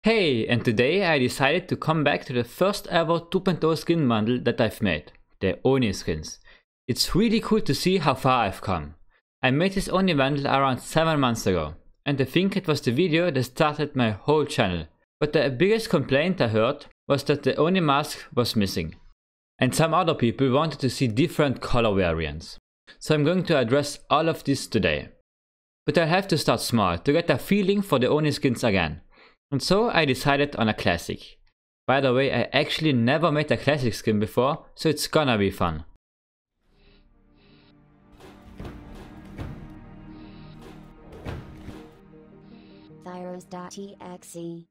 Hey, and today I decided to come back to the first ever 2.0 skin bundle that I've made, the Oni skins. It's really cool to see how far I've come. I made this Oni bundle around 7 months ago, and I think it was the video that started my whole channel. But the biggest complaint I heard was that the Oni mask was missing. And some other people wanted to see different color variants. So I'm going to address all of this today. But I'll have to start small to get a feeling for the Oni skins again. And so I decided on a classic. By the way, I actually never made a classic skin before, so it's gonna be fun. Thyros.exe.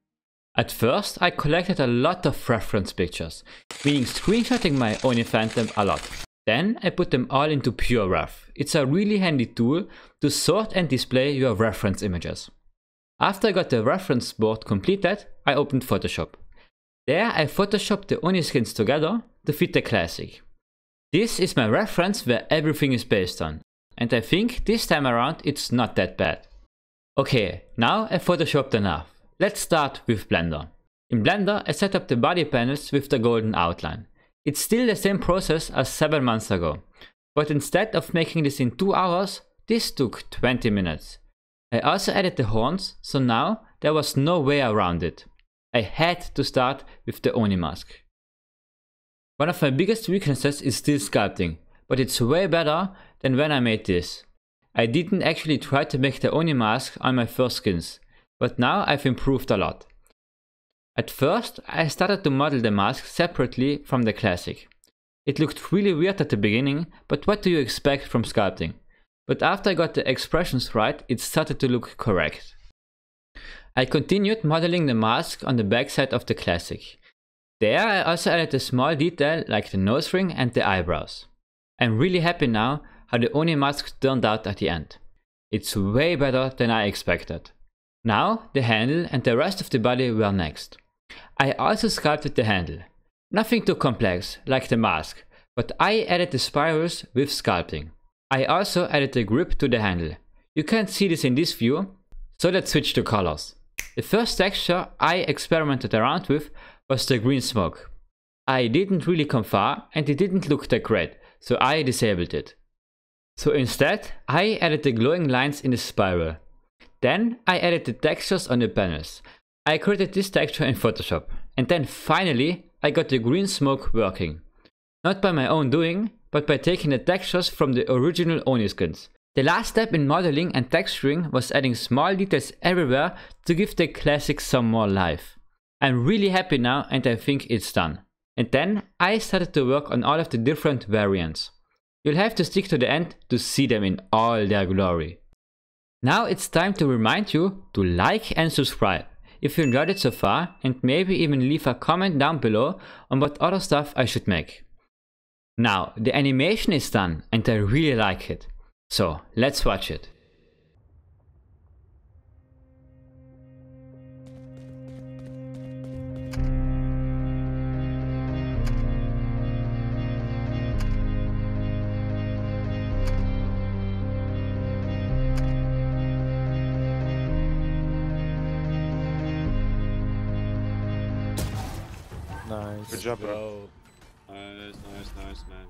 At first, I collected a lot of reference pictures, meaning screenshotting my Oni Phantom a lot. Then I put them all into Pure Ref. It's a really handy tool to sort and display your reference images. After I got the reference board completed, I opened Photoshop. There I photoshopped the Oni skins together to fit the classic. This is my reference where everything is based on, and I think this time around it's not that bad. Okay, now I photoshopped enough. Let's start with Blender. In Blender I set up the body panels with the golden outline. It's still the same process as 7 months ago, but instead of making this in 2 hours, this took 20 minutes. I also added the horns, so now there was no way around it. I had to start with the Oni mask. One of my biggest weaknesses is still sculpting, but it's way better than when I made this. I didn't actually try to make the Oni mask on my first skins, but now I've improved a lot. At first, I started to model the mask separately from the classic. It looked really weird at the beginning, but what do you expect from sculpting? But after I got the expressions right, it started to look correct. I continued modeling the mask on the backside of the classic. There I also added a small detail like the nose ring and the eyebrows. I'm really happy now how the Oni mask turned out at the end. It's way better than I expected. Now the handle and the rest of the body were next. I also sculpted the handle. Nothing too complex like the mask, but I added the spirals with sculpting. I also added the grip to the handle. You can't see this in this view, so let's switch to colors. The first texture I experimented around with was the green smoke. I didn't really come far and it didn't look that great, so I disabled it. So instead, I added the glowing lines in the spiral. Then I added the textures on the panels. I created this texture in Photoshop. And then finally, I got the green smoke working. Not by my own doing, but by taking the textures from the original Oni skins. The last step in modeling and texturing was adding small details everywhere to give the classic some more life. I'm really happy now and I think it's done. And then I started to work on all of the different variants. You'll have to stick to the end to see them in all their glory. Now it's time to remind you to like and subscribe if you enjoyed it so far, and maybe even leave a comment down below on what other stuff I should make. Now, the animation is done and I really like it. So, let's watch it. Nice. Good job, bro. Nice, man.